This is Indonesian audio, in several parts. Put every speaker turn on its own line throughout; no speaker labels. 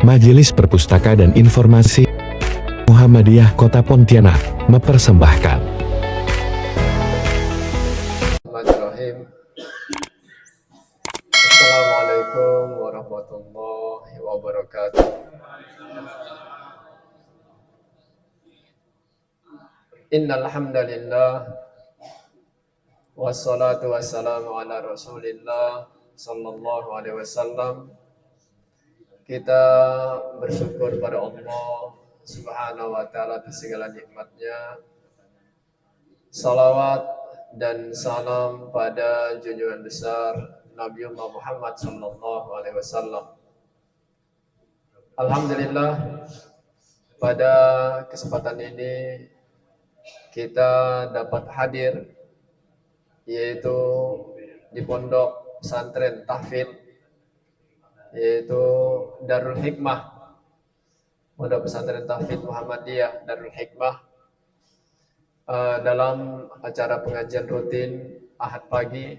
Majelis Perpustaka dan Informasi Muhammadiyah Kota Pontianak mempersembahkan.
Bismillahirrahmanirrahim. Assalamualaikum warahmatullahi wabarakatuh. Innal hamdalillah wassalatu wassalamu ala Rasulillah sallallahu alaihi wasallam. Kita bersyukur pada Allah Subhanahu wa taala atas segala nikmatnya. Salawat dan salam pada junjungan besar Nabiullah Muhammad sallallahu alaihi wasallam. Alhamdulillah, pada kesempatan ini kita dapat hadir yaitu di pondok pesantren tahfidz yaitu Darul Hikmah, pondok pesantren tahfidz Muhammadiyah Darul Hikmah, dalam acara pengajian rutin Ahad pagi.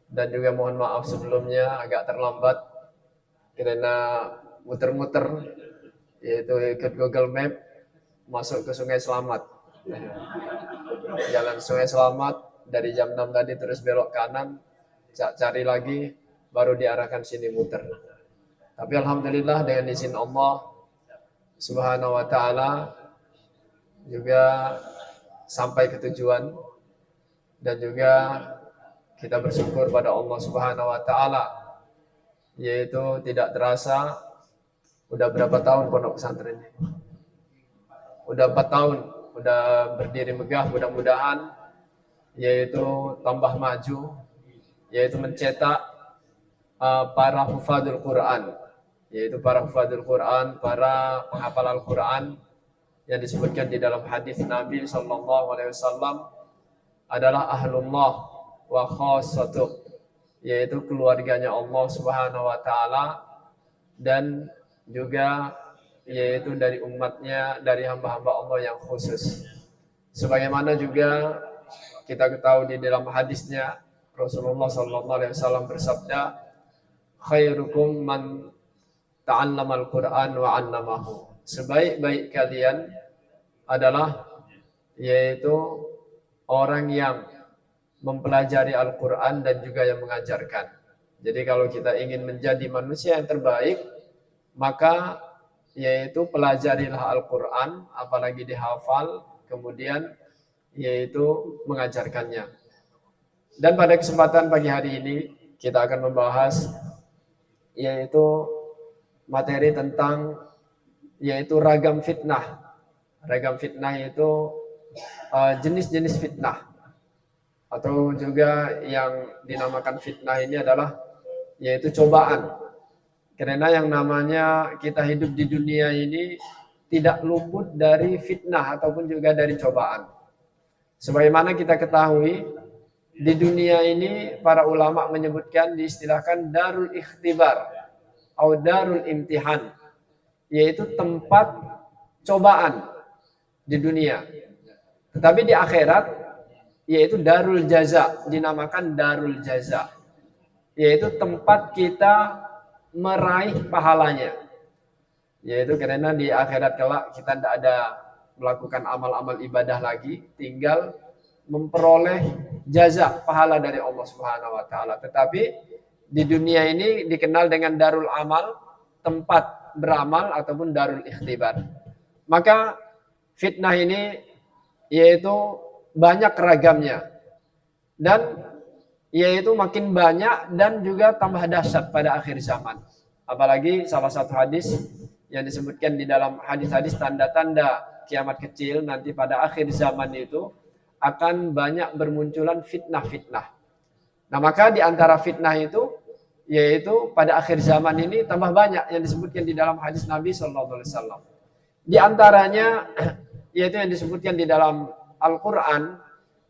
Dan juga mohon maaf sebelumnya agak terlambat karena muter-muter, yaitu ikut Google Map masuk ke Sungai Selamat, jalan Sungai Selamat. Dari jam 6 tadi terus belok kanan, cari lagi, baru diarahkan sini muter. Tapi alhamdulillah dengan izin Allah Subhanahu wa taala juga sampai ke tujuan. Dan juga kita bersyukur pada Allah Subhanahu wa taala, yaitu tidak terasa udah berapa tahun pondok pesantren ini? Udah 4 tahun, udah berdiri megah. Mudah-mudahan yaitu tambah maju, yaitu mencetak para hufadzul Quran, yaitu para hufadzul Quran, para penghafal Al-Quran yang disebutkan di dalam hadis Nabi sallallahu alaihi wasallam adalah ahlullah wa khassatuh, yaitu keluarganya Allah Subhanahu wa taala dan juga yaitu dari umatnya, dari hamba-hamba Allah yang khusus. Sebagaimana juga kita ketahui di dalam hadisnya Rasulullah sallallahu alaihi wasallam bersabda, khairukum man ta'allamal Qur'an wa 'allamahu. Sebaik-baik kalian adalah yaitu orang yang mempelajari Al-Qur'an dan juga yang mengajarkan. Jadi kalau kita ingin menjadi manusia yang terbaik, maka yaitu pelajarilah Al-Qur'an, apalagi dihafal, kemudian yaitu mengajarkannya. Dan pada kesempatan pagi hari ini kita akan membahas yaitu materi tentang yaitu ragam fitnah. Ragam fitnah itu jenis-jenis fitnah, atau juga yang dinamakan fitnah ini adalah yaitu cobaan. Karena yang namanya kita hidup di dunia ini tidak luput dari fitnah ataupun juga dari cobaan. Sebagaimana kita ketahui, di dunia ini para ulama menyebutkan, diistilahkan darul ikhtibar atau darul imtihan, yaitu tempat cobaan di dunia. Tetapi di akhirat yaitu darul jaza, dinamakan darul jaza, yaitu tempat kita meraih pahalanya. Yaitu karena di akhirat kelak kita tidak ada melakukan amal-amal ibadah lagi, tinggal memperoleh jaza, pahala dari Allah Subhanahu wa taala. Tetapi di dunia ini dikenal dengan darul amal, tempat beramal ataupun darul ikhtibar. Maka fitnah ini yaitu banyak ragamnya, dan yaitu makin banyak dan juga tambah dahsyat pada akhir zaman. Apalagi salah satu hadis yang disebutkan di dalam hadis-hadis tanda-tanda kiamat kecil nanti pada akhir zaman itu akan banyak bermunculan fitnah-fitnah. Nah, maka di antara fitnah itu yaitu pada akhir zaman ini tambah banyak yang disebutkan di dalam hadis Nabi sallallahu alaihi wasallam. Di antaranya yaitu yang disebutkan di dalam Al-Qur'an,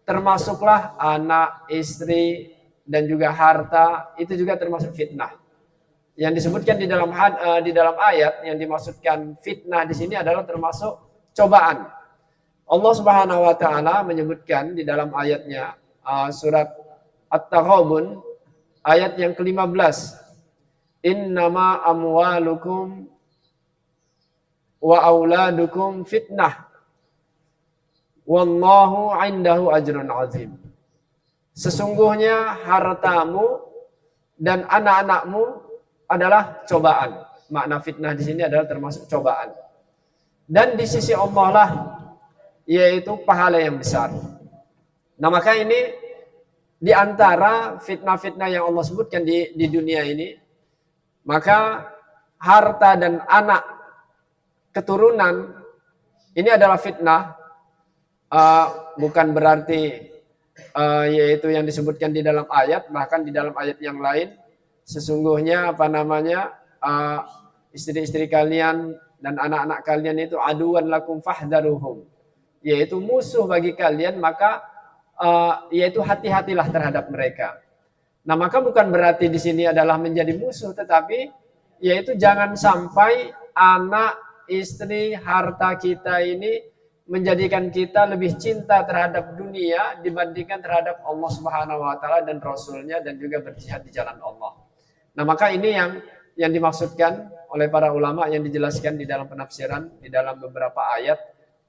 termasuklah anak, istri dan juga harta, itu juga termasuk fitnah. Yang disebutkan di dalam ayat yang dimaksudkan fitnah di sini adalah termasuk cobaan. Allah Subhanahu wa taala menyebutkan di dalam ayatnya surat At-Taghabun ayat yang ke-15. innama amwalukum wa auladukum fitnah wallahu indahu ajrun azim. Sesungguhnya hartamu dan anak-anakmu adalah cobaan. Makna fitnah di sini adalah termasuk cobaan. Dan di sisi Allah lah yaitu pahala yang besar. Nah, maka ini di antara fitnah-fitnah yang Allah sebutkan di dunia ini, maka harta dan anak keturunan ini adalah fitnah. Bukan berarti yaitu yang disebutkan di dalam ayat, bahkan di dalam ayat yang lain sesungguhnya istri-istri kalian dan anak-anak kalian itu aduan lakum fahdharuhum, yaitu musuh bagi kalian, maka yaitu hati-hatilah terhadap mereka. Nah, maka bukan berarti di sini adalah menjadi musuh, tetapi yaitu jangan sampai anak, istri, harta kita ini menjadikan kita lebih cinta terhadap dunia dibandingkan terhadap Allah Subhanahu wa taala dan Rasulnya, dan juga berjihad di jalan Allah. Nah, maka ini yang dimaksudkan oleh para ulama, yang dijelaskan di dalam penafsiran, di dalam beberapa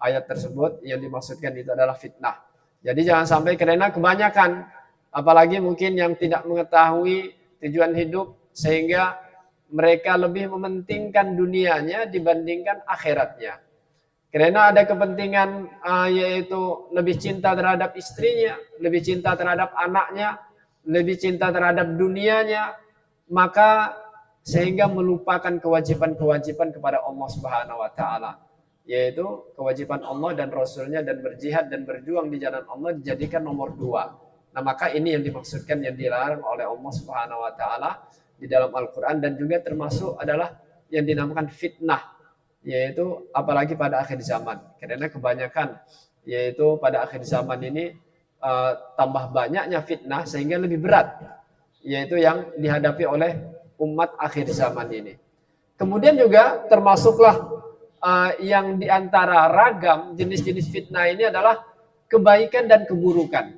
ayat tersebut, yang dimaksudkan itu adalah fitnah. Jadi jangan sampai karena kebanyakan, apalagi mungkin yang tidak mengetahui tujuan hidup, sehingga mereka lebih mementingkan dunianya dibandingkan akhiratnya. Karena ada kepentingan yaitu lebih cinta terhadap istrinya, lebih cinta terhadap anaknya, lebih cinta terhadap dunianya, maka sehingga melupakan kewajiban-kewajiban kepada Allah Subhanahu wa taala, yaitu kewajiban Allah dan Rasulnya, dan berjihad dan berjuang di jalan Allah dijadikan nomor 2. Nah, maka ini yang dimaksudkan, yang dilarang oleh Allah Subhanahu wa taala di dalam Al-Qur'an, dan juga termasuk adalah yang dinamakan fitnah, yaitu apalagi pada akhir zaman. Karena kebanyakan yaitu pada akhir zaman ini tambah banyaknya fitnah sehingga lebih berat, yaitu yang dihadapi oleh umat akhir zaman ini. Kemudian juga termasuklah yang diantara ragam jenis-jenis fitnah ini adalah kebaikan dan keburukan.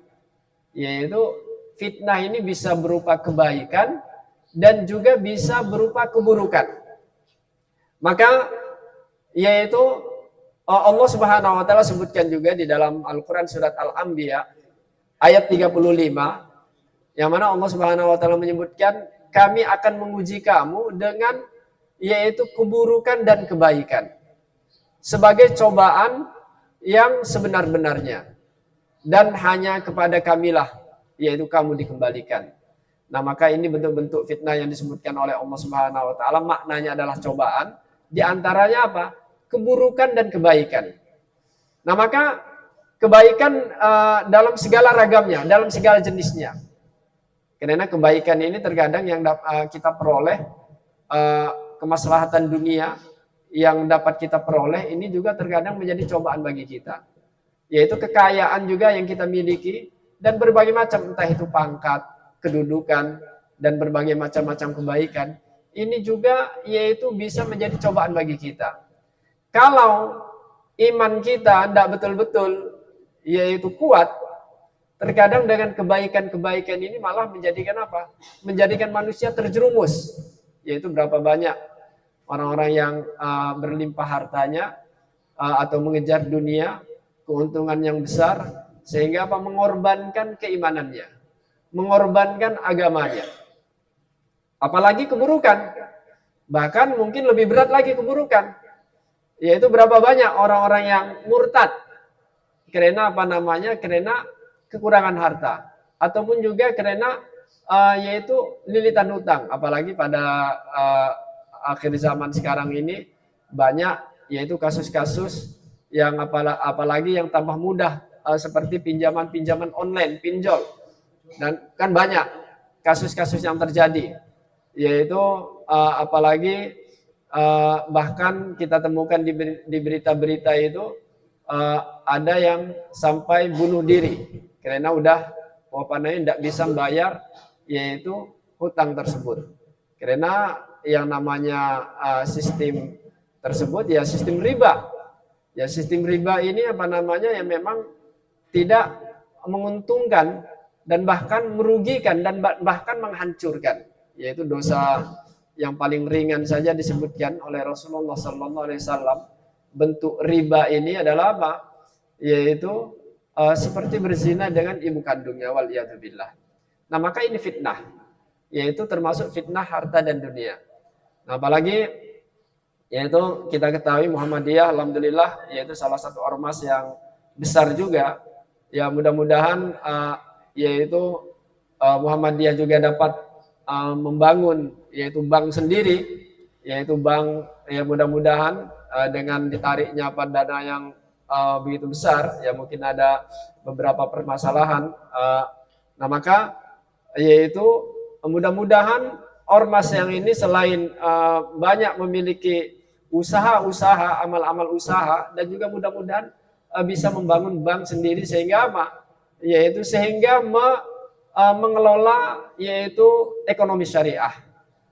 Yaitu fitnah ini bisa berupa kebaikan dan juga bisa berupa keburukan. Maka yaitu Allah Subhanahu wa taala sebutkan juga di dalam Al-Qur'an surat Al-Anbiya ayat 35, yang mana Allah Subhanahu wa taala menyebutkan, kami akan menguji kamu dengan yaitu keburukan dan kebaikan sebagai cobaan yang sebenar-benarnya, dan hanya kepada kamilah yaitu kamu dikembalikan. Nah, maka ini bentuk-bentuk fitnah yang disebutkan oleh Allah Subhanahu wa taala, maknanya adalah cobaan. Di antaranya apa? Keburukan dan kebaikan. Nah, maka kebaikan dalam segala ragamnya, dalam segala jenisnya. Karena kebaikan ini terkadang yang kita peroleh, kemaslahatan dunia yang dapat kita peroleh ini juga terkadang menjadi cobaan bagi kita. Yaitu kekayaan juga yang kita miliki, dan berbagai macam, entah itu pangkat, kedudukan, dan berbagai macam-macam kebaikan. Ini juga yaitu bisa menjadi cobaan bagi kita. Kalau iman kita tidak betul-betul yaitu kuat, terkadang dengan kebaikan-kebaikan ini malah menjadikan apa? Menjadikan manusia terjerumus. Yaitu berapa banyak orang-orang yang berlimpah hartanya atau mengejar dunia, keuntungan yang besar, sehingga apa? Mengorbankan keimanannya, mengorbankan agamanya. Apalagi keburukan, bahkan mungkin lebih berat lagi keburukan, yaitu berapa banyak orang-orang yang murtad karena karena kekurangan harta, ataupun juga karena yaitu lilitan hutang. Apalagi pada akhir zaman sekarang ini banyak yaitu kasus-kasus yang apalagi yang tambah mudah, seperti pinjaman-pinjaman online, pinjol, dan kan banyak kasus-kasus yang terjadi. Yaitu apalagi bahkan kita temukan di berita-berita itu ada yang sampai bunuh diri karena udah tidak bisa membayar yaitu hutang tersebut. Karena yang namanya sistem tersebut ya sistem riba. Ya sistem riba ini yang memang tidak menguntungkan dan bahkan merugikan dan bahkan menghancurkan, yaitu dosa yang paling ringan saja disebutkan oleh Rasulullah SAW. Bentuk riba ini adalah apa? Yaitu seperti berzina dengan ibu kandungnya, waliyadzubillah. Nah, maka ini fitnah, yaitu termasuk fitnah harta dan dunia. Nah, apalagi yaitu kita ketahui Muhammadiyah, alhamdulillah, yaitu salah satu ormas yang besar juga. Ya, mudah-mudahan yaitu Muhammadiyah juga dapat membangun yaitu bank sendiri, yaitu bank, ya mudah-mudahan dengan ditariknya dana yang begitu besar, ya mungkin ada beberapa permasalahan. Nah, maka yaitu mudah-mudahan ormas yang ini selain banyak memiliki usaha-usaha, amal-amal usaha, dan juga mudah-mudahan bisa membangun bank sendiri sehingga apa? Yaitu sehingga mengelola yaitu ekonomi syariah.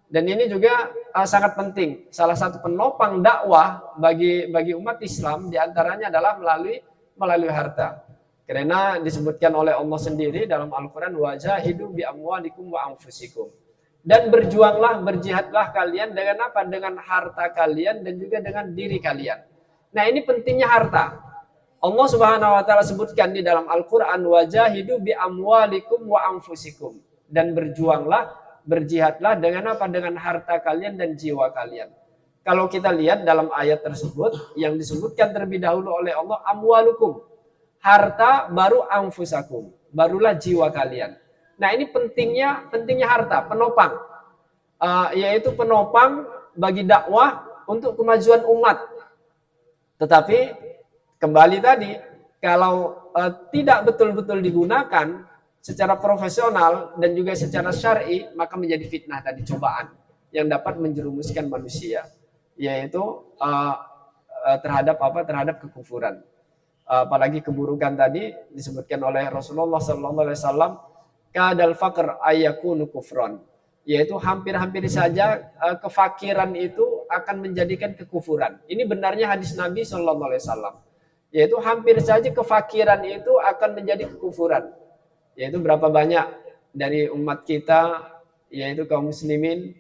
Dan ini juga sangat penting. Salah satu penopang dakwah bagi umat Islam diantaranya adalah melalui harta. Karena disebutkan oleh Allah sendiri dalam Al-Quran, wajahidu bi amwalikum wa anfusikum. Dan berjuanglah, berjihadlah kalian dengan apa? Dengan harta kalian dan juga dengan diri kalian. Nah, ini pentingnya harta. Allah Subhanahu wa taala sebutkan di dalam Al-Qur'an, wajahidu bi amwalikum wa anfusikum. Dan berjuanglah, berjihadlah dengan apa? Dengan harta kalian dan jiwa kalian. Kalau kita lihat dalam ayat tersebut yang disebutkan terlebih dahulu oleh Allah, amwalukum. Harta baru anfusakum, barulah jiwa kalian. Nah, ini pentingnya harta, penopang. Yaitu penopang bagi dakwah untuk kemajuan umat. Tetapi kembali tadi, kalau tidak betul-betul digunakan secara profesional dan juga secara syar'i, maka menjadi fitnah tadi, cobaan yang dapat menjerumuskan manusia, yaitu terhadap kekufuran. Apalagi keburukan tadi disebutkan oleh Rasulullah SAW, kadal faqr ayakunu kufron, yaitu hampir-hampir saja kefakiran itu akan menjadikan kekufuran. Ini benarnya hadis Nabi SAW, yaitu hampir saja kefakiran itu akan menjadi kekufuran. Yaitu berapa banyak dari umat kita, yaitu kaum muslimin,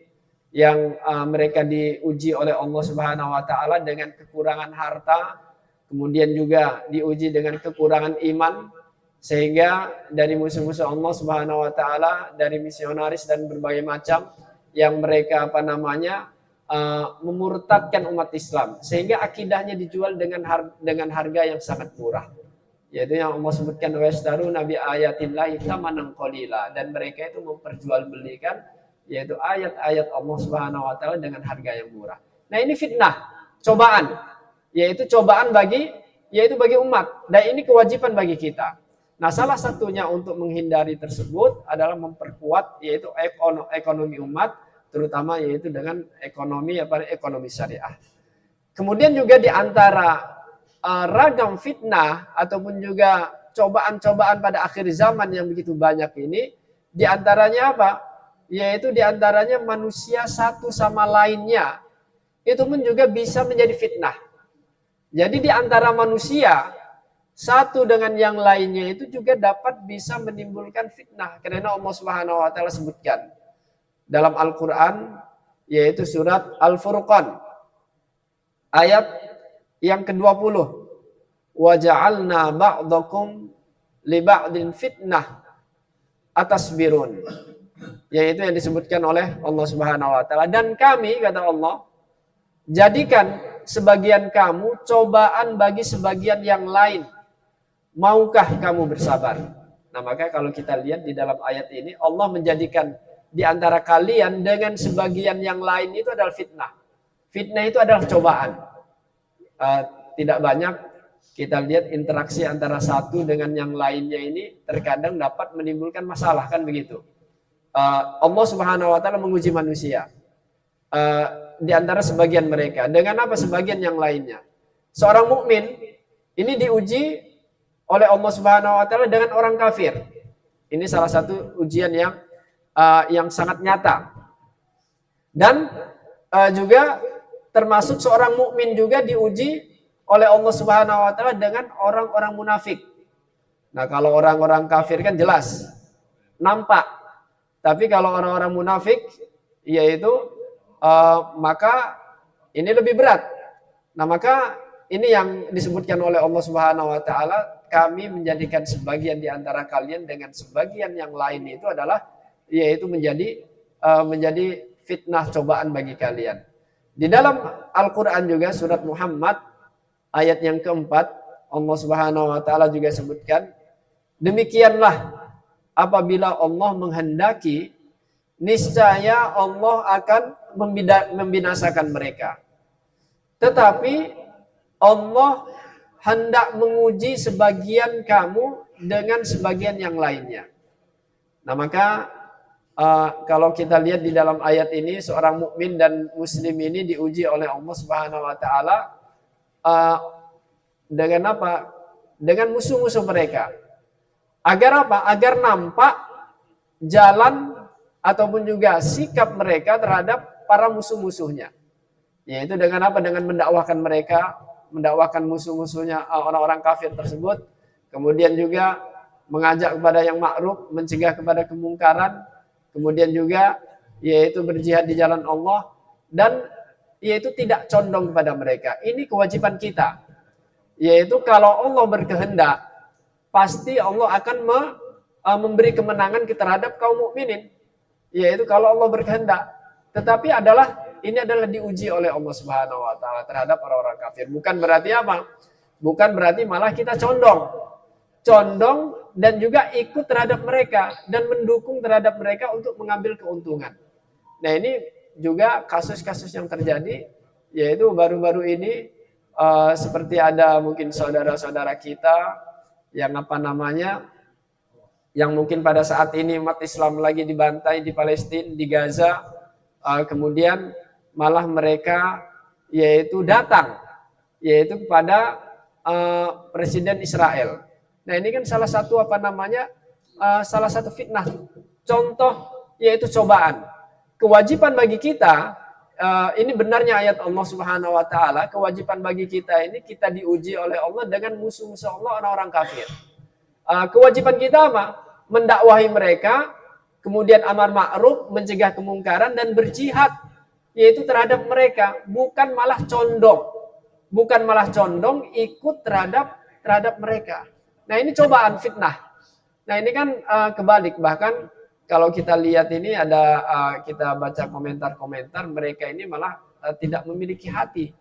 yang mereka diuji oleh Allah Subhanahu wa taala dengan kekurangan harta, kemudian juga diuji dengan kekurangan iman, sehingga dari musuh-musuh Allah Subhanahu wa taala, dari misionaris dan berbagai macam yang mereka memurtadkan umat Islam, sehingga akidahnya dijual dengan harga yang sangat murah. Yaitu yang Allah sebutkan, wastaru nabi ayatillahi tsamanan qalila, dan mereka itu memperjualbelikan yaitu ayat-ayat Allah Subhanahu wa taala dengan harga yang murah. Nah, ini fitnah, cobaan, yaitu cobaan bagi umat, dan ini kewajiban bagi kita. Nah, salah satunya untuk menghindari tersebut adalah memperkuat yaitu ekonomi umat, terutama yaitu dengan ekonomi syariah. Kemudian juga di antara ragam fitnah ataupun juga cobaan-cobaan pada akhir zaman yang begitu banyak ini, di antaranya apa? Yaitu di antaranya manusia satu sama lainnya itu pun juga bisa menjadi fitnah. Jadi di antara manusia satu dengan yang lainnya itu juga dapat bisa menimbulkan fitnah, karena Allah Subhanahu wa taala sebutkan dalam Al-Qur'an, yaitu surat Al-Furqan ayat yang ke-20, wa ja'alna ba'dakum li ba'din fitnah atasbirun, yaitu yang disebutkan oleh Allah Subhanahu wa taala, dan kami, kata Allah, jadikan sebagian kamu cobaan bagi sebagian yang lain, maukah kamu bersabar? Nah, maka kalau kita lihat di dalam ayat ini, Allah menjadikan di antara kalian dengan sebagian yang lain itu adalah fitnah. Fitnah itu adalah cobaan. Tidak banyak kita lihat interaksi antara satu dengan yang lainnya ini terkadang dapat menimbulkan masalah, kan begitu. Allah Subhanahu wa taala menguji manusia di antara sebagian mereka dengan apa? Sebagian yang lainnya. Seorang mukmin ini diuji oleh Allah Subhanahu wa taala dengan orang kafir. Ini salah satu ujian yang sangat nyata. Dan juga termasuk seorang mukmin juga diuji oleh Allah Subhanahu wa taala dengan orang-orang munafik. Nah, kalau orang-orang kafir kan jelas nampak. Tapi kalau orang-orang munafik, yaitu maka ini lebih berat. Nah, maka ini yang disebutkan oleh Allah Subhanahu wa taala, kami menjadikan sebagian di antara kalian dengan sebagian yang lain itu adalah yaitu menjadi fitnah cobaan bagi kalian. Di dalam Al-Qur'an juga surat Muhammad ayat yang keempat, Allah Subhanahu wa taala juga sebutkan, demikianlah apabila Allah menghendaki, niscaya Allah akan membinasakan mereka. Tetapi Allah hendak menguji sebagian kamu dengan sebagian yang lainnya. Nah, maka kalau kita lihat di dalam ayat ini, seorang mukmin dan muslim ini diuji oleh Allah Subhanahu wa taala dengan apa? Dengan musuh-musuh mereka. Agar apa? Agar nampak jalan ataupun juga sikap mereka terhadap para musuh-musuhnya. Yaitu dengan apa? Dengan mendakwahkan mereka, mendakwahkan musuh-musuhnya orang-orang kafir tersebut. Kemudian juga mengajak kepada yang ma'ruf, mencegah kepada kemungkaran. Kemudian juga yaitu berjihad di jalan Allah. Dan yaitu tidak condong kepada mereka. Ini kewajiban kita. Yaitu kalau Allah berkehendak, pasti Allah akan memberi kemenangan terhadap kaum mukminin. Yaitu kalau Allah berkehendak. Tetapi ini adalah diuji oleh Allah Subhanahu wa taala terhadap orang-orang kafir. Bukan berarti apa? Bukan berarti malah kita condong dan juga ikut terhadap mereka dan mendukung terhadap mereka untuk mengambil keuntungan. Nah, ini juga kasus-kasus yang terjadi, yaitu baru-baru ini seperti ada mungkin saudara-saudara kita yang yang mungkin pada saat ini umat Islam lagi dibantai di Palestina, di Gaza, kemudian malah mereka yaitu datang yaitu kepada Presiden Israel. Nah, ini kan salah satu salah satu fitnah, contoh yaitu cobaan. Kewajiban bagi kita, ini benarnya ayat Allah Subhanahu wa taala, kewajiban bagi kita ini kita diuji oleh Allah dengan musuh-musuh Allah, orang-orang kafir. Kewajiban kita apa? Mendakwahi mereka, kemudian amar ma'ruf, mencegah kemungkaran dan berjihad yaitu terhadap mereka, bukan malah condong ikut terhadap mereka. Nah, ini cobaan fitnah. Nah, ini kan kebalik, bahkan kalau kita lihat ini ada kita baca komentar-komentar, mereka ini malah tidak memiliki hati.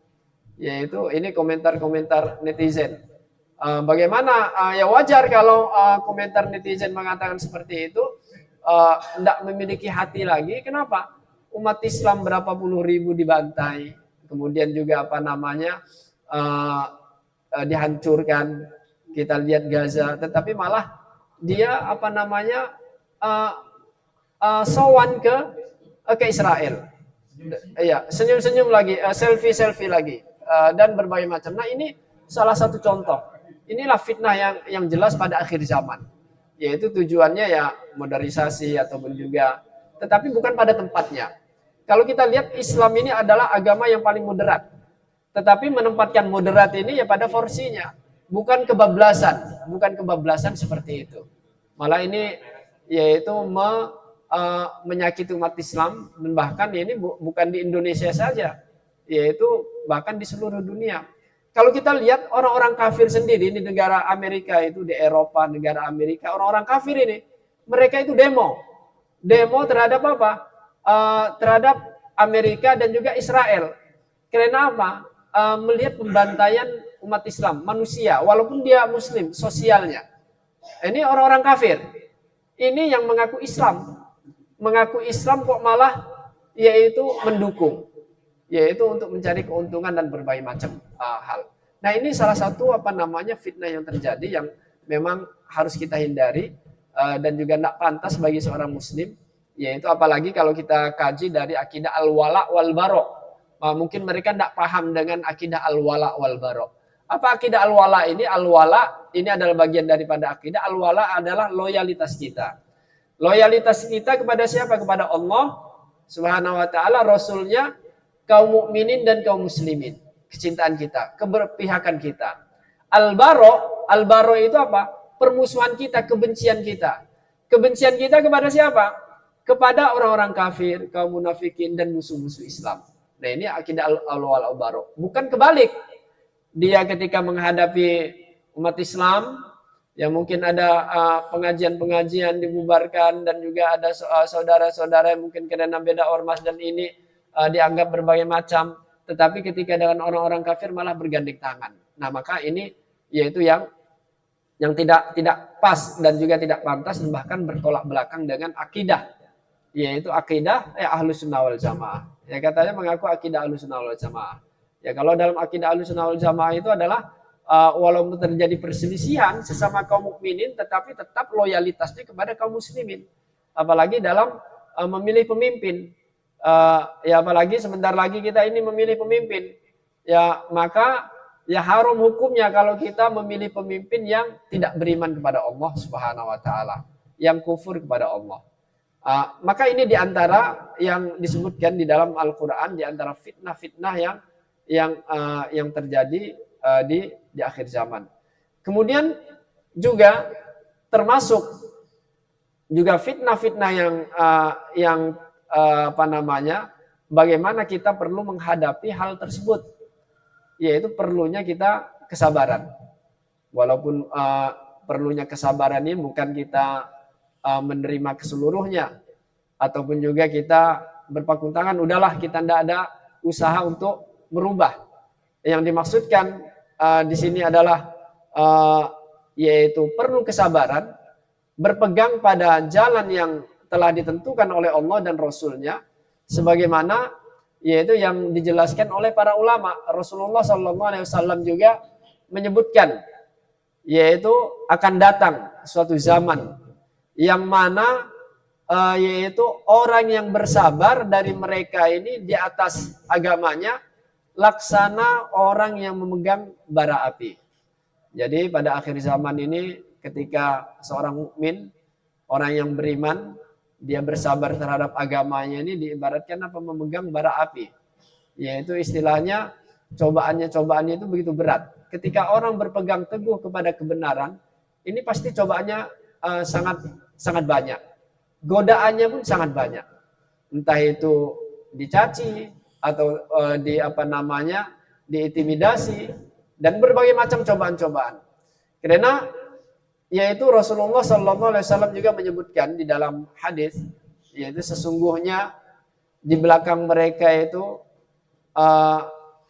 Yaitu ini komentar-komentar netizen. Bagaimana ya wajar kalau komentar netizen mengatakan seperti itu, tidak memiliki hati lagi. Kenapa? Umat Islam berapa puluh ribu dibantai, kemudian juga dihancurkan. Kita lihat Gaza, tetapi malah dia sowan ke Israel. Iya, senyum-senyum lagi, selfie lagi, dan berbagai macam. Nah, ini salah satu contoh. Inilah fitnah yang jelas pada akhir zaman. Yaitu tujuannya ya modernisasi ataupun juga, tetapi bukan pada tempatnya. Kalau kita lihat Islam ini adalah agama yang paling moderat. Tetapi menempatkan moderat ini ya pada porsinya. Bukan kebablasan seperti itu. Malah ini yaitu menyakiti umat Islam, dan bahkan ini bukan di Indonesia saja, yaitu bahkan di seluruh dunia. Kalau kita lihat orang-orang kafir sendiri di negara Amerika, itu di Eropa, negara Amerika, orang-orang kafir ini, mereka itu demo terhadap apa? Terhadap Amerika dan juga Israel. Karena apa? Melihat pembantaian umat Islam, manusia, walaupun dia Muslim, sosialnya. Ini orang-orang kafir. Ini yang mengaku Islam kok malah yaitu mendukung, yaitu untuk mencari keuntungan dan berbagai macam hal. Nah, ini salah satu fitnah yang terjadi yang memang harus kita hindari dan juga tidak pantas bagi seorang Muslim, yaitu apalagi kalau kita kaji dari akidah al-wala wal bara. Mungkin mereka tidak paham dengan akidah al-wala wal bara. Apa akidah al-wala ini? Al-wala ini adalah bagian daripada akidah. Al-wala adalah loyalitas kita. Loyalitas kita kepada siapa? Kepada Allah Subhanahu wa taala, Rasulnya, kaum mukminin dan kaum muslimin. Kecintaan kita, keberpihakan kita. Al-bara itu apa? Permusuhan kita, kebencian kita. Kebencian kita kepada siapa? kepada orang-orang kafir, kaum munafikin dan musuh-musuh Islam. Nah, ini akidah al-wala wal bara. Bukan kebalik. Dia ketika menghadapi umat Islam, ya mungkin ada pengajian-pengajian dibubarkan dan juga ada saudara-saudara yang mungkin karena beda ormas dan ini dianggap berbagai macam. Tetapi ketika dengan orang-orang kafir malah bergandeng tangan. Nah, maka ini yaitu yang tidak pas dan juga tidak pantas dan bahkan bertolak belakang dengan akidah, yaitu akidah Ahlus Sunnah wal Jamaah. Ya, katanya mengaku akidah Ahlus Sunnah wal Jamaah. Ya, kalau dalam akidah Ahlus Sunnah wal Jamaah itu adalah walaupun terjadi perselisihan sesama kaum mukminin, tetapi tetap loyalitasnya kepada kaum muslimin. Apalagi dalam memilih pemimpin. Ya, apalagi sebentar lagi kita ini memilih pemimpin. Ya, maka ya haram hukumnya kalau kita memilih pemimpin yang tidak beriman kepada Allah Subhanahu wa taala, yang kufur kepada Allah. Maka ini diantara yang disebutkan di dalam Al-Quran, diantara fitnah-fitnah yang terjadi di akhir zaman. Kemudian juga termasuk juga fitnah-fitnah yang bagaimana kita perlu menghadapi hal tersebut, yaitu perlunya kita kesabaran. Walaupun perlunya kesabaran ini bukan kita menerima keseluruhnya, ataupun juga kita berpangku tangan, udahlah kita tidak ada usaha untuk merubah. Yang dimaksudkan di sini adalah yaitu perlu kesabaran, berpegang pada jalan yang telah ditentukan oleh Allah dan Rasul-Nya, sebagaimana yaitu yang dijelaskan oleh para ulama. Rasulullah SAW juga menyebutkan, yaitu akan datang suatu zaman yang mana yaitu orang yang bersabar dari mereka ini di atas agamanya laksana orang yang memegang bara api. Jadi pada akhir zaman ini ketika seorang mukmin, orang yang beriman, dia bersabar terhadap agamanya ini diibaratkan apa, memegang bara api. Yaitu istilahnya cobaannya itu begitu berat. Ketika orang berpegang teguh kepada kebenaran, ini pasti cobaannya sangat banyak. Godaannya pun sangat banyak. Entah itu dicaci atau diintimidasi dan berbagai macam cobaan-cobaan. Karena yaitu Rasulullah SAW juga menyebutkan di dalam hadis, yaitu sesungguhnya di belakang mereka itu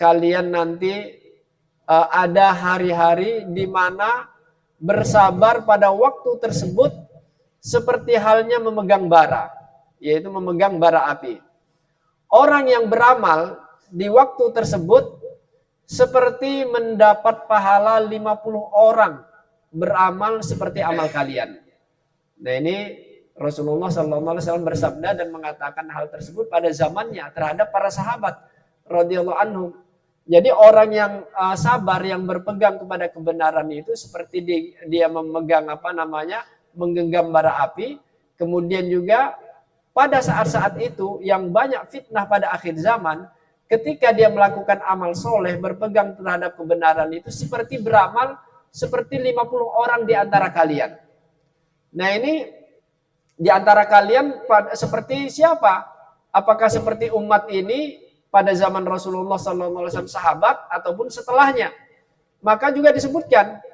kalian nanti ada hari-hari di mana bersabar pada waktu tersebut seperti halnya memegang bara, yaitu memegang bara api. Orang yang beramal di waktu tersebut seperti mendapat pahala 50 orang beramal seperti amal kalian. Nah, ini Rasulullah SAW bersabda dan mengatakan hal tersebut pada zamannya terhadap para sahabat radhiyallahu anhum. Jadi orang yang sabar, yang berpegang kepada kebenaran itu seperti dia memegang menggenggam bara api. Kemudian juga pada saat-saat itu yang banyak fitnah pada akhir zaman, ketika dia melakukan amal soleh, berpegang terhadap kebenaran itu seperti beramal seperti 50 orang di antara kalian. Nah, ini di antara kalian seperti siapa? Apakah seperti umat ini pada zaman Rasulullah SAW sahabat ataupun setelahnya? Maka juga disebutkan,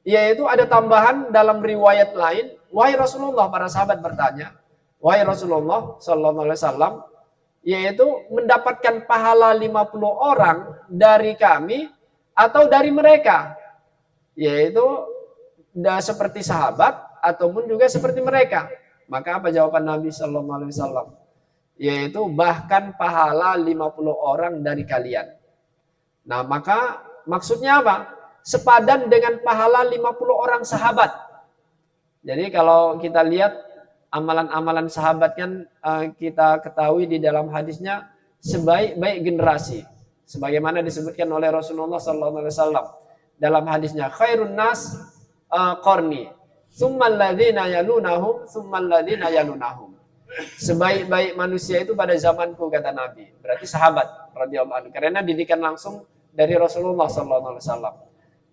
yaitu ada tambahan dalam riwayat lain, wahai Rasulullah, para sahabat bertanya, wahai Rasulullah SAW, yaitu mendapatkan pahala 50 orang dari kami atau dari mereka, yaitu seperti sahabat ataupun juga seperti mereka. Maka apa jawaban Nabi SAW? Yaitu bahkan pahala 50 orang dari kalian. Nah, maka maksudnya apa? Sepadan dengan pahala 50 orang sahabat. Jadi kalau kita lihat amalan-amalan sahabat kan kita ketahui di dalam hadisnya sebaik-baik generasi. Sebagaimana disebutkan oleh Rasulullah SAW dalam hadisnya, khairun nas qarni, tsummal ladzina yalunahum, tsummal ladzina yalunahum. Sebaik-baik manusia itu pada zamanku, kata Nabi. Berarti sahabat radhiyallahu anhu, karena didikan langsung dari Rasulullah sallallahu alaihi wasallam.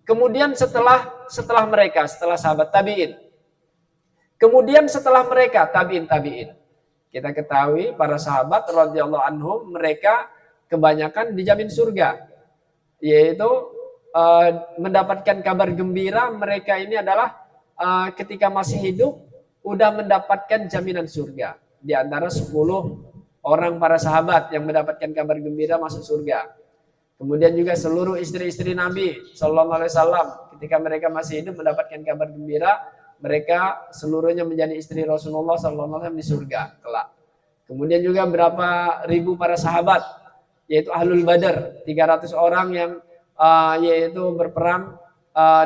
Kemudian setelah mereka, setelah sahabat tabi'in. Kemudian setelah mereka tabi'in. Kita ketahui para sahabat radhiyallahu anhum mereka kebanyakan dijamin surga, yaitu mendapatkan kabar gembira mereka ini adalah ketika masih hidup udah mendapatkan jaminan surga. Di antara 10 orang para sahabat yang mendapatkan kabar gembira masuk surga. Kemudian juga seluruh istri-istri Nabi Sallallahu Alaihi Wasallam ketika mereka masih hidup mendapatkan kabar gembira, mereka seluruhnya menjadi istri Rasulullah Sallallahu Alaihi Wasallam di surga kelak. Kemudian juga berapa ribu para sahabat, yaitu Ahlul Badar, 300 orang yang yaitu berperang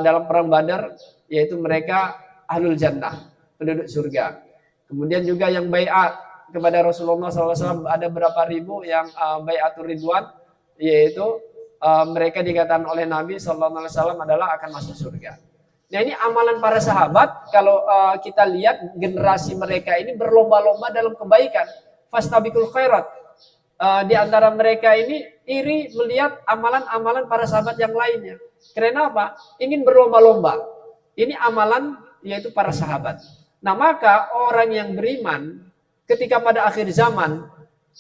dalam perang Badar, yaitu mereka Ahlul Jannah, penduduk surga. Kemudian juga yang baiat kepada Rasulullah SAW ada berapa ribu yang baiatur ridwan, yaitu mereka dikatakan oleh Nabi SAW adalah akan masuk surga. Nah ini amalan para sahabat, kalau kita lihat generasi mereka ini berlomba-lomba dalam kebaikan. Fastabiqul khairat. Di antara mereka ini iri melihat amalan-amalan para sahabat yang lainnya. Karena apa? Ingin berlomba-lomba. Ini amalan yaitu para sahabat. Nah maka orang yang beriman ketika pada akhir zaman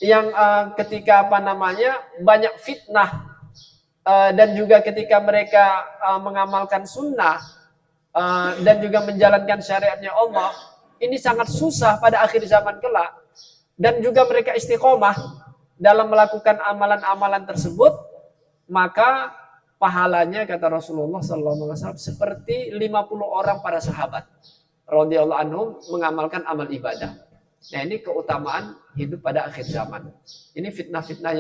yang ketika banyak fitnah dan juga ketika mereka mengamalkan sunnah dan juga menjalankan syariatnya Allah, ini sangat susah pada akhir zaman kelak. Dan juga mereka istiqomah dalam melakukan amalan-amalan tersebut, maka pahalanya kata Rasulullah SAW seperti 50 orang para sahabat radhiyallahu anhum mengamalkan amal ibadah. Nah ini keutamaan hidup pada akhir zaman. Ini fitnah-fitnah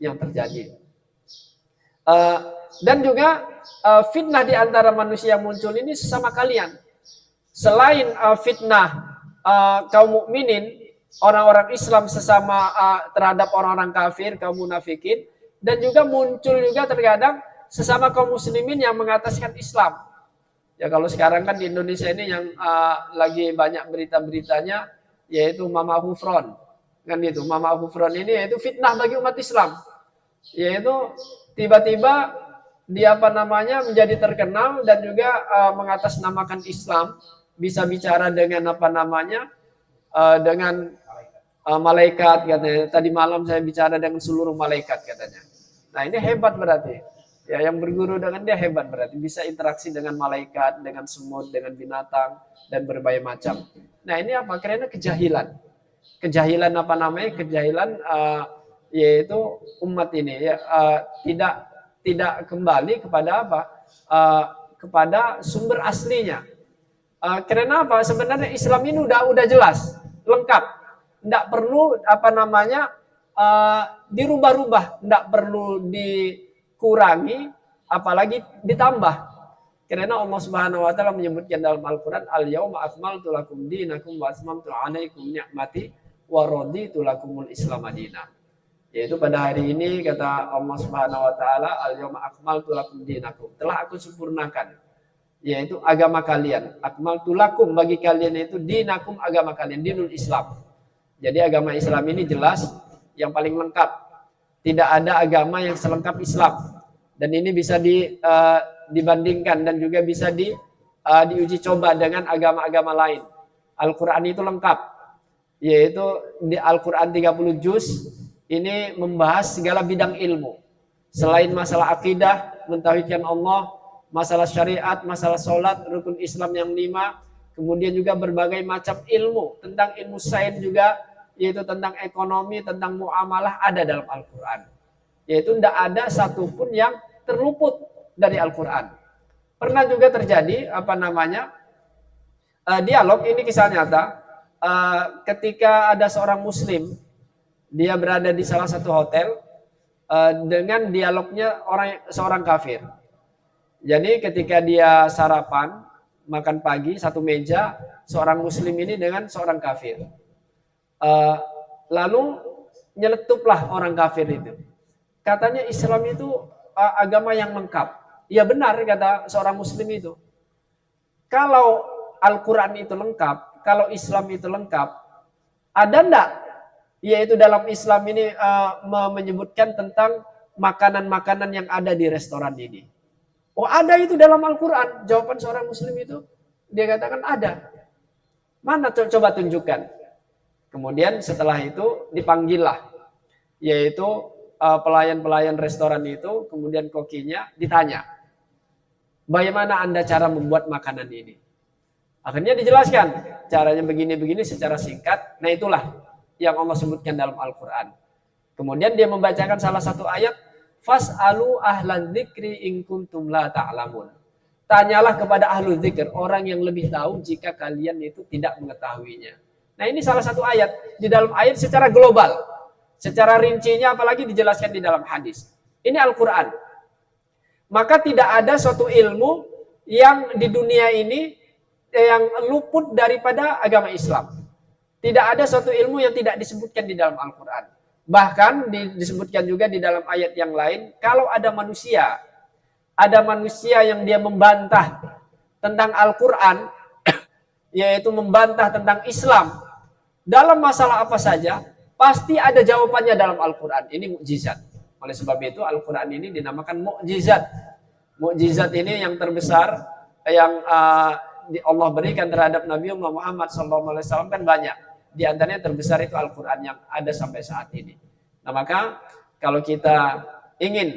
yang terjadi. Dan juga fitnah di antara manusia yang muncul ini sesama kalian. Selain fitnah kaum mukminin, orang-orang Islam sesama terhadap orang-orang kafir, kaum munafikin, dan juga muncul juga terkadang sesama kaum muslimin yang mengataskan Islam. Ya kalau sekarang kan di Indonesia ini yang lagi banyak berita-beritanya yaitu Mama Hufron. Kan itu, Mama Hufron ini yaitu fitnah bagi umat Islam. Yaitu tiba-tiba dia menjadi terkenal dan juga mengatasnamakan Islam, bisa bicara dengan dengan malaikat katanya. Tadi malam saya bicara dengan seluruh malaikat katanya. Nah ini hebat berarti. Ya yang berguru dengan dia hebat berarti bisa interaksi dengan malaikat, dengan semut, dengan binatang dan berbagai macam. Nah ini apa? Karena kejahilan. Kejahilan Kejahilan yaitu umat ini ya tidak kembali kepada kepada sumber aslinya. Karena apa? Sebenarnya Islam ini udah jelas, lengkap. Tidak perlu dirubah-rubah, tidak perlu dikurangi, apalagi ditambah. Karena Allah Subhanahu wa taala menyebutkan dalam Al-Qur'an, "Al-yauma akmaltu lakum dinakum wa atmamtu 'alaikum ni'mati wa raditu lakumul Islam madina." Yaitu pada hari ini kata Allah Subhanahu wa taala, "Al-yauma akmaltu lakum dinakum." Telah aku sempurnakan yaitu agama kalian. Akmaltu lakum bagi kalian itu dinakum agama kalian, dinul Islam. Jadi agama Islam ini jelas yang paling lengkap. Tidak ada agama yang selengkap Islam. Dan ini bisa dibandingkan dan juga bisa diuji coba dengan agama-agama lain. Al-Qur'an itu lengkap. Yaitu di Al-Qur'an 30 juz ini membahas segala bidang ilmu. Selain masalah akidah, mentauhidkan Allah, masalah syariat, masalah sholat, rukun Islam yang 5, kemudian juga berbagai macam ilmu, tentang ilmu sains juga, yaitu tentang ekonomi, tentang muamalah ada dalam Al-Quran. Yaitu tidak ada satupun yang terluput dari Al-Quran. Pernah juga terjadi dialog, ini kisah nyata, ketika ada seorang muslim, dia berada di salah satu hotel dengan dialognya seorang kafir. Jadi ketika dia sarapan, makan pagi, satu meja, seorang muslim ini dengan seorang kafir. Lalu nyeletuplah orang kafir itu. Katanya Islam itu agama yang lengkap. Ya benar kata seorang muslim itu. Kalau Al-Quran itu lengkap, kalau Islam itu lengkap, ada enggak? Yaitu dalam Islam ini menyebutkan tentang makanan-makanan yang ada di restoran ini. Oh ada itu dalam Al-Quran. Jawaban seorang muslim itu, dia katakan ada. Mana coba tunjukkan. Kemudian setelah itu dipanggillah, yaitu pelayan-pelayan restoran itu, kemudian kokinya ditanya, bagaimana Anda cara membuat makanan ini? Akhirnya dijelaskan, caranya begini-begini secara singkat. Nah itulah yang Allah sebutkan dalam Al-Quran. Kemudian dia membacakan salah satu ayat, fas'alu ahlan dzikri in kuntum la ta'lamun. Tanyalah kepada ahlu dzikir, orang yang lebih tahu jika kalian itu tidak mengetahuinya. Nah ini salah satu ayat. Di dalam ayat secara global. Secara rincinya apalagi dijelaskan di dalam hadis. Ini Al-Quran. Maka tidak ada suatu ilmu yang di dunia ini yang luput daripada agama Islam. Tidak ada suatu ilmu yang tidak disebutkan di dalam Al-Quran. Bahkan disebutkan juga di dalam ayat yang lain, kalau ada manusia yang dia membantah tentang Al-Quran, yaitu membantah tentang Islam, dalam masalah apa saja, pasti ada jawabannya dalam Al-Quran. Ini mukjizat. Oleh sebab itu Al-Quran ini dinamakan mukjizat. Mukjizat ini yang terbesar yang Allah berikan terhadap Nabi Muhammad SAW kan banyak. Di antaranya terbesar itu Al-Quran yang ada sampai saat ini. Nah maka kalau kita ingin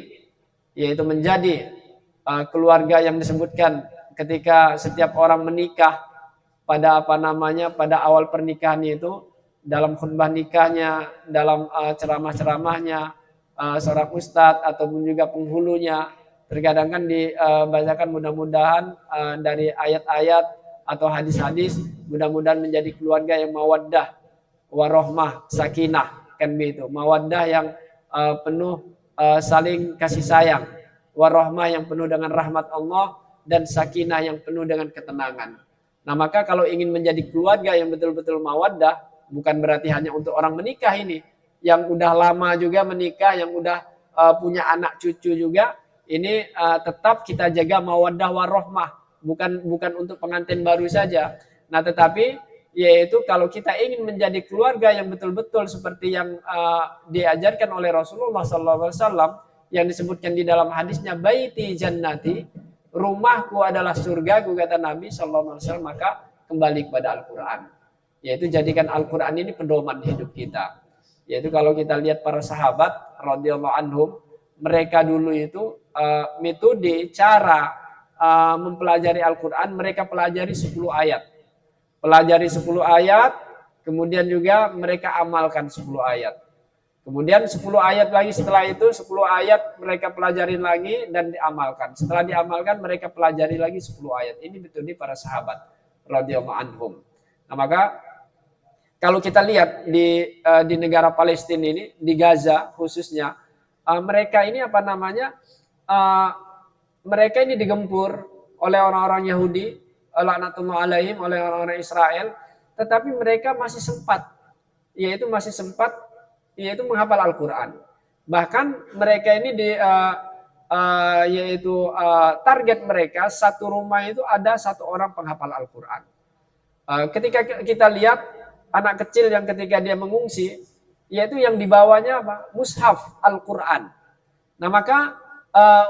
yaitu menjadi keluarga yang disebutkan ketika setiap orang menikah, pada pada awal pernikahannya itu, dalam khutbah nikahnya, dalam ceramah-ceramahnya, seorang ustadz ataupun juga penghulunya, terkadang kan dibacakan mudah-mudahan dari ayat-ayat atau hadis-hadis, mudah-mudahan menjadi keluarga yang mawaddah, warohmah, sakinah, kan begitu. Mawaddah yang penuh saling kasih sayang, warohmah yang penuh dengan rahmat Allah, dan sakinah yang penuh dengan ketenangan. Nah maka kalau ingin menjadi keluarga yang betul-betul mawaddah, bukan berarti hanya untuk orang menikah ini, yang udah lama juga menikah, yang udah punya anak cucu juga, ini tetap kita jaga mawaddah warohmah, bukan untuk pengantin baru saja. Nah tetapi yaitu kalau kita ingin menjadi keluarga yang betul-betul seperti yang diajarkan oleh Rasulullah SAW, yang disebutkan di dalam hadisnya, baiti jannati, rumahku adalah surgaku, kata Nabi SAW, maka kembali kepada Al-Quran. Yaitu jadikan Al-Quran ini pedoman hidup kita. Yaitu kalau kita lihat para sahabat radhiyallahu anhum, mereka dulu itu metode cara mempelajari Al-Quran, mereka pelajari 10 ayat. Pelajari 10 ayat, kemudian juga mereka amalkan 10 ayat. Kemudian 10 ayat lagi setelah itu, 10 ayat mereka pelajari lagi dan diamalkan. Setelah diamalkan mereka pelajari lagi 10 ayat. Ini betul di para sahabat radhiyallahu anhum. Nah maka kalau kita lihat di negara Palestina ini, di Gaza khususnya, mereka ini mereka ini digempur oleh orang-orang Yahudi, laknatullah alaihim, oleh orang-orang Israel, tetapi mereka masih sempat yaitu menghafal Al-Quran. Bahkan mereka ini target mereka satu rumah itu ada satu orang penghafal Al-Quran. Ketika kita lihat anak kecil yang ketika dia mengungsi, yaitu yang dibawanya apa? Mushaf Al-Quran. Nah maka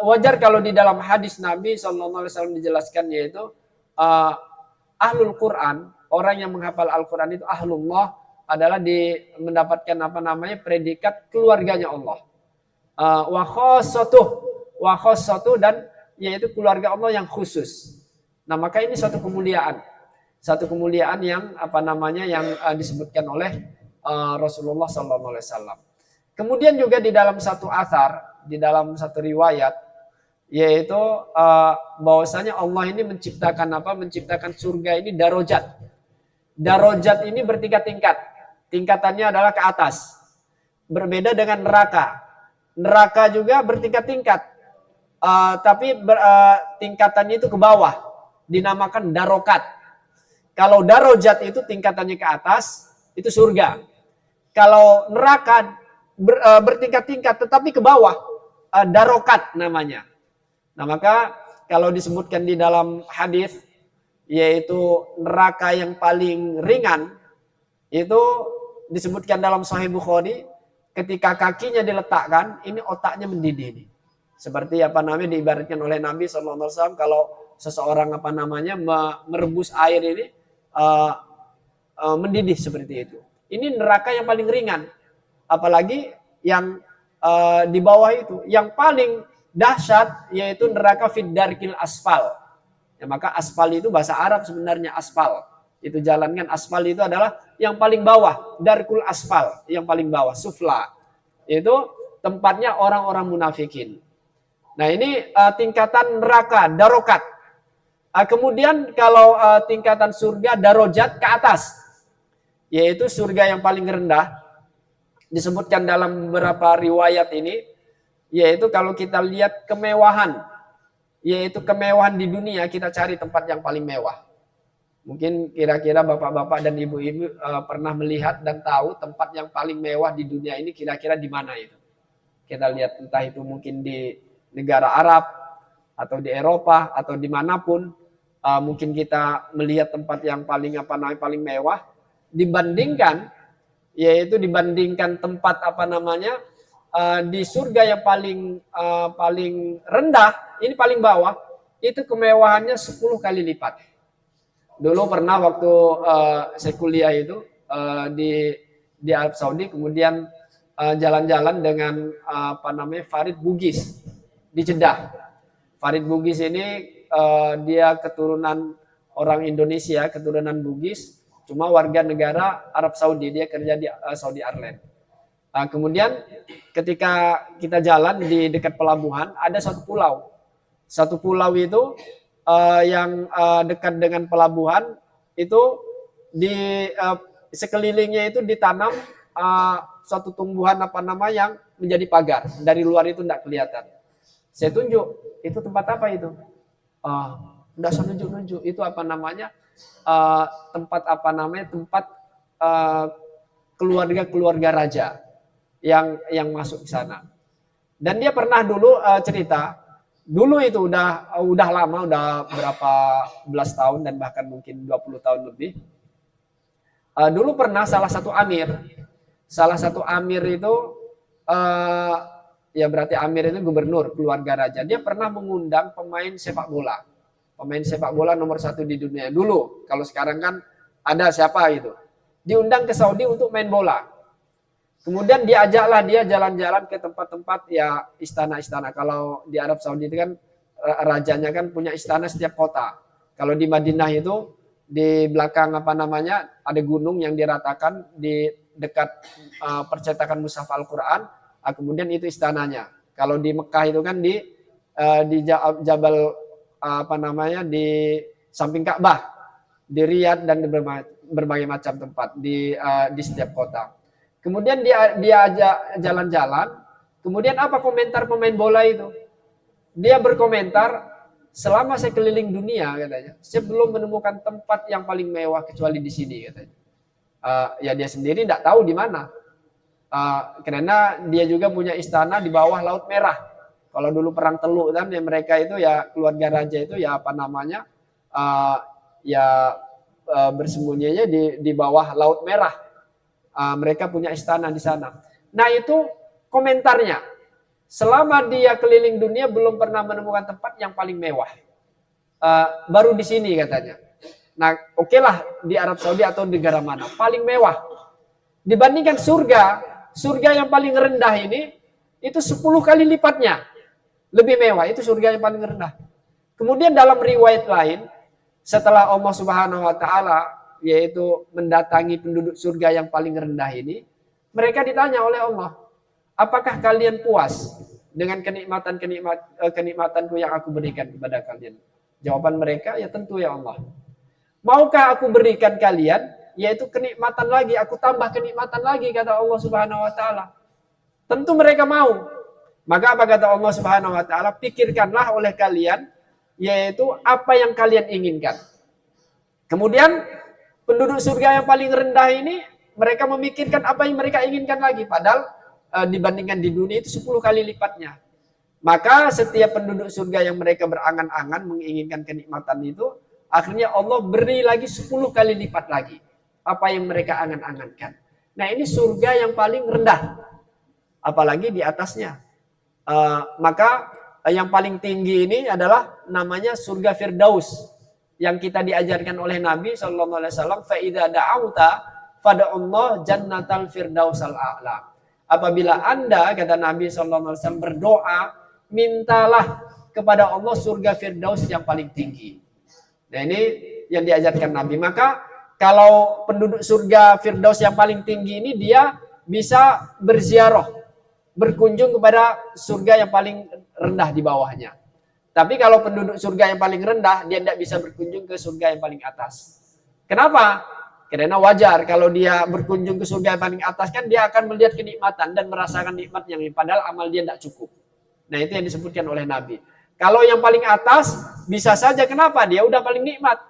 wajar kalau di dalam hadis Nabi SAW dijelaskan, yaitu ahlul Quran, orang yang menghafal Al-Quran itu ahlullah, adalah mendapatkan predikat keluarganya Allah. Wa khossatuh, dan yaitu keluarga Allah yang khusus. Nah maka ini satu kemuliaan yang yang disebutkan oleh Rasulullah SAW. Kemudian juga di dalam satu athar, di dalam satu riwayat, yaitu bahwasanya Allah ini menciptakan surga ini darajat. Darajat ini bertingkat-tingkat. Tingkatannya adalah ke atas. Berbeda dengan neraka. Neraka juga bertingkat-tingkat. Tapi tingkatannya itu ke bawah. Dinamakan darokat. Kalau darajat itu tingkatannya ke atas, itu surga. Kalau neraka bertingkat-tingkat tetapi ke bawah, darokat namanya. Nah maka kalau disebutkan di dalam hadis, yaitu neraka yang paling ringan, itu disebutkan dalam Sahih Bukhari, ketika kakinya diletakkan, ini otaknya mendidih ini. Seperti diibaratkan oleh Nabi SAW, kalau seseorang merebus air ini mendidih seperti itu. Ini neraka yang paling ringan. Apalagi yang di bawah itu. Yang paling dahsyat yaitu neraka fiddarkil asfal. Ya, maka aspal itu bahasa Arab sebenarnya aspal. Itu jalan kan, aspal itu adalah yang paling bawah. Darkul asfal, yang paling bawah. Sufla. Itu tempatnya orang-orang munafikin. Nah ini tingkatan neraka, darokat. Kemudian kalau tingkatan surga, darojat ke atas. Yaitu surga yang paling rendah. Disebutkan dalam beberapa riwayat ini. Yaitu kalau kita lihat kemewahan. Yaitu kemewahan di dunia, kita cari tempat yang paling mewah. Mungkin kira-kira bapak-bapak dan ibu-ibu pernah melihat dan tahu tempat yang paling mewah di dunia ini kira-kira di mana itu. Kita lihat entah itu mungkin di negara Arab, atau di Eropa, atau dimanapun. Mungkin kita melihat tempat yang paling paling mewah dibandingkan tempat di surga yang paling rendah, ini paling bawah, itu kemewahannya 10 kali lipat. Dulu pernah waktu saya kuliah itu di Arab Saudi, kemudian jalan-jalan dengan Farid Bugis di Jeddah. Farid Bugis ini dia keturunan orang Indonesia, keturunan Bugis, cuma warga negara Arab Saudi, dia kerja di Saudi Airlines. Kemudian ketika kita jalan di dekat pelabuhan, ada satu pulau. Satu pulau itu yang dekat dengan pelabuhan, itu di sekelilingnya itu ditanam suatu tumbuhan yang menjadi pagar. Dari luar itu tidak kelihatan. Saya tunjuk, itu tempat apa itu? Tidak usah nunjuk-nunjuk. Itu tempat keluarga-keluarga raja yang masuk ke sana. Dan dia pernah dulu cerita, dulu itu udah lama, udah berapa belas tahun dan bahkan mungkin 20 tahun lebih. Dulu pernah salah satu amir itu ya berarti amir itu gubernur keluarga raja. Dia pernah mengundang pemain sepak bola. Pemain sepak bola nomor 1 di dunia dulu. Kalau sekarang kan ada siapa itu. Diundang ke Saudi untuk main bola. Kemudian diajaklah dia jalan-jalan ke tempat-tempat ya istana-istana. Kalau di Arab Saudi itu kan rajanya kan punya istana setiap kota. Kalau di Madinah itu di belakang ada gunung yang diratakan di dekat percetakan mushaf Al-Qur'an. Kemudian itu istananya. Kalau di Mekah itu kan di Jabal di samping Ka'bah, di Riyadh dan di berbagai macam tempat di setiap kota. Kemudian dia ajak jalan-jalan. Kemudian apa komentar pemain bola itu? Dia berkomentar, selama saya keliling dunia katanya, saya belum menemukan tempat yang paling mewah kecuali di sini katanya. Ya dia sendiri tidak tahu di mana. Karena dia juga punya istana di bawah Laut Merah. Kalau dulu perang Teluk kan, ya mereka itu ya keluarga raja itu ya bersembunyinya di bawah Laut Merah. Mereka punya istana di sana. Nah itu komentarnya. Selama dia keliling dunia belum pernah menemukan tempat yang paling mewah. Baru di sini katanya. Nah oke lah di Arab Saudi atau negara mana. Paling mewah. Dibandingkan surga yang paling rendah ini, itu 10 kali lipatnya. Lebih mewah, itu surga yang paling rendah. Kemudian dalam riwayat lain, setelah Allah Subhanahu wa Ta'ala yaitu mendatangi penduduk surga yang paling rendah ini, mereka ditanya oleh Allah, apakah kalian puas dengan kenikmatanku yang aku berikan kepada kalian? Jawaban mereka, ya tentu ya Allah. Maukah aku berikan kalian, yaitu kenikmatan lagi, aku tambah kenikmatan lagi, kata Allah Subhanahu wa Ta'ala. Tentu mereka mau. Maka apa kata Allah Subhanahu wa Ta'ala? Pikirkanlah oleh kalian, yaitu apa yang kalian inginkan. Kemudian penduduk surga yang paling rendah ini, mereka memikirkan apa yang mereka inginkan lagi. Padahal dibandingkan di dunia itu 10 kali lipatnya. Maka setiap penduduk surga yang mereka berangan-angan menginginkan kenikmatan itu, akhirnya Allah beri lagi 10 kali lipat lagi. Apa yang mereka angan-angankan. Nah ini surga yang paling rendah. Apalagi di atasnya. Maka yang paling tinggi ini adalah namanya surga Firdaus. Yang kita diajarkan oleh Nabi SAW. Fa'idha da'auta fad'ullah jannatal firdausal a'la. Apabila Anda, kata Nabi SAW, berdoa, mintalah kepada Allah surga firdaus yang paling tinggi. Nah ini yang diajarkan Nabi. Maka kalau penduduk surga firdaus yang paling tinggi ini, dia bisa berziarah, berkunjung kepada surga yang paling rendah di bawahnya. Tapi kalau penduduk surga yang paling rendah, dia tidak bisa berkunjung ke surga yang paling atas. Kenapa? Karena wajar kalau dia berkunjung ke surga yang paling atas, kan dia akan melihat kenikmatan dan merasakan nikmat yang padahal amal dia tidak cukup. Nah itu yang disebutkan oleh Nabi. Kalau yang paling atas bisa saja, kenapa? Dia udah paling nikmat,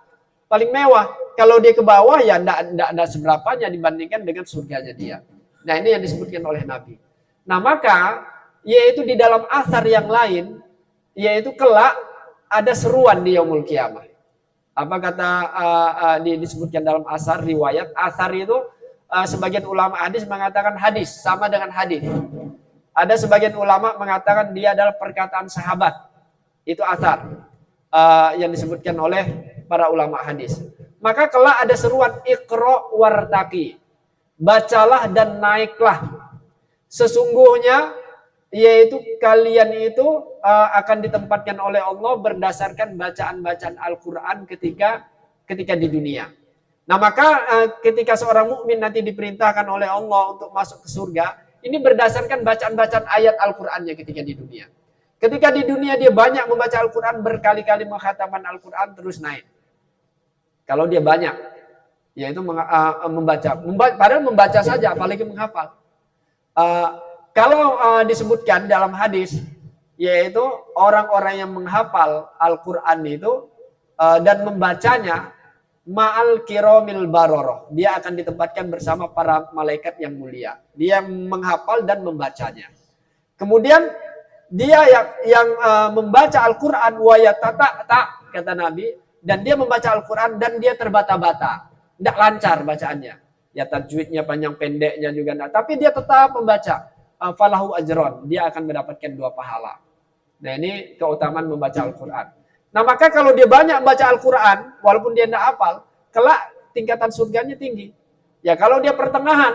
paling mewah. Kalau dia ke bawah ya tidak seberapanya dibandingkan dengan surganya dia. Nah ini yang disebutkan oleh Nabi. Nah maka yaitu di dalam asar yang lain, yaitu kelak ada seruan di yaumul kiamah. Apa kata disebutkan dalam asar riwayat? Asar itu sebagian ulama hadis mengatakan hadis sama dengan hadis. Ada sebagian ulama mengatakan dia adalah perkataan sahabat. Itu asar yang disebutkan oleh para ulama hadis. Maka kelak ada seruan iqra wartaqi. Bacalah dan naiklah. Sesungguhnya yaitu kalian itu akan ditempatkan oleh Allah berdasarkan bacaan-bacaan Al-Quran ketika di dunia. Nah maka ketika seorang mukmin nanti diperintahkan oleh Allah untuk masuk ke surga, ini berdasarkan bacaan-bacaan ayat Al-Qurannya ketika di dunia. Ketika di dunia dia banyak membaca Al-Quran, berkali-kali menghafalkan Al-Quran, terus naik. Kalau dia banyak, yaitu membaca. Padahal membaca saja, apalagi menghafal. Kalau disebutkan dalam hadis, yaitu orang-orang yang menghafal Al-Quran itu dan membacanya, ma'al kiromil baroroh. Dia akan ditempatkan bersama para malaikat yang mulia. Dia menghafal dan membacanya. Kemudian dia yang membaca Al-Quran wayatata, kata Nabi, dan dia membaca Al-Quran dan dia terbata-bata, tidak lancar bacaannya. Ya tajwidnya panjang pendeknya juga enggak, tapi dia tetap membaca. Falahu ajron, dia akan mendapatkan 2 pahala. Nah ini keutamaan membaca Al-Quran. Nah maka kalau dia banyak baca Al-Quran, walaupun dia tidak hafal, kelak tingkatan surganya tinggi. Ya kalau dia pertengahan,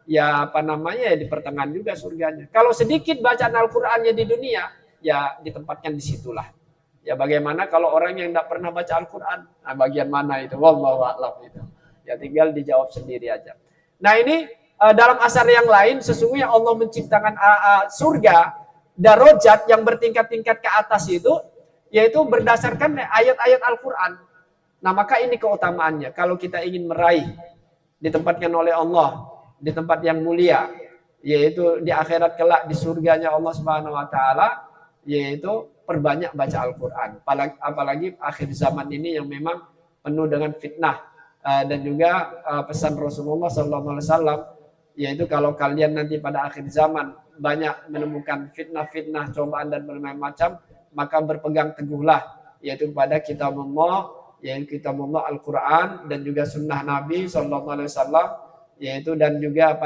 ya ya di pertengahan juga surganya. Kalau sedikit bacaan Al-Qurannya di dunia, ya ditempatkan di situlah. Ya bagaimana kalau orang yang tidak pernah baca Al-Quran? Nah bagian mana itu? Wallahu a'lam itu. Ya tinggal dijawab sendiri aja. Nah ini dalam asar yang lain, sesungguhnya Allah menciptakan surga darajat yang bertingkat-tingkat ke atas itu, yaitu berdasarkan ayat-ayat Al-Quran. Nah maka ini keutamaannya. Kalau kita ingin meraih, ditempatkan oleh Allah di tempat yang mulia, yaitu di akhirat kelak di surganya Allah Subhanahu Wa Taala, yaitu perbanyak baca Al-Quran. Apalagi akhir zaman ini yang memang penuh dengan fitnah dan juga pesan Rasulullah SAW. Yaitu kalau kalian nanti pada akhir zaman banyak menemukan fitnah-fitnah, cobaan dan berbagai macam, maka berpegang teguhlah yaitu kepada kitabullah, yaitu kitabullah Al-Quran dan juga sunnah Nabi SAW, yaitu dan juga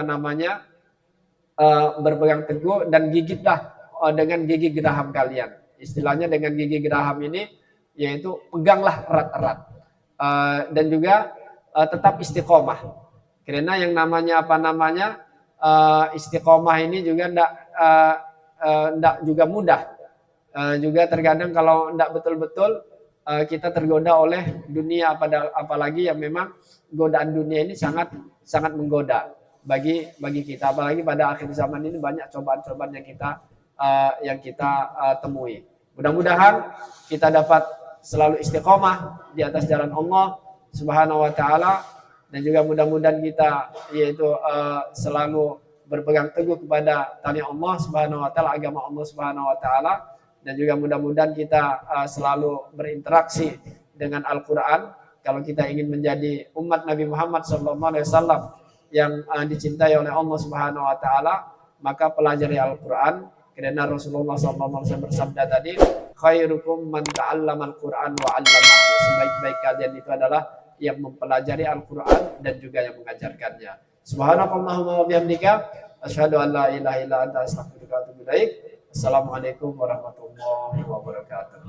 berpegang teguh dan gigitlah dengan gigi geraham kalian. Istilahnya dengan gigi geraham ini yaitu peganglah erat-erat dan juga tetap istiqomah. Karena yang namanya istiqomah ini juga tidak juga mudah. Juga terkadang kalau tidak betul-betul kita tergoda oleh dunia, apalagi yang memang godaan dunia ini sangat menggoda bagi kita. Apalagi pada akhir zaman ini banyak cobaan-cobaan yang kita temui. Mudah-mudahan kita dapat selalu istiqomah di atas jalan Allah Subhanahu Wa Taala. Dan juga mudah-mudahan kita yaitu selalu berpegang teguh kepada tali Allah Subhanahu Wa Taala, agama Allah Subhanahu Wa Taala, dan juga mudah-mudahan kita selalu berinteraksi dengan Al-Quran. Kalau kita ingin menjadi umat Nabi Muhammad SAW yang dicintai oleh Allah Subhanahu Wa Taala, maka pelajari Al-Quran. Karena Rasulullah SAW bersabda tadi, khairukum man ta'allama Al-Quran wa 'allamahu. Sebaik-baik kalian itu adalah yang mempelajari Al-Quran dan juga yang mengajarkannya. Subhanakallahumma wa bihamdika asyhadu an la ilaha illa anta astaghfiruka wa atubu ilaik. Assalamualaikum warahmatullahi wabarakatuh.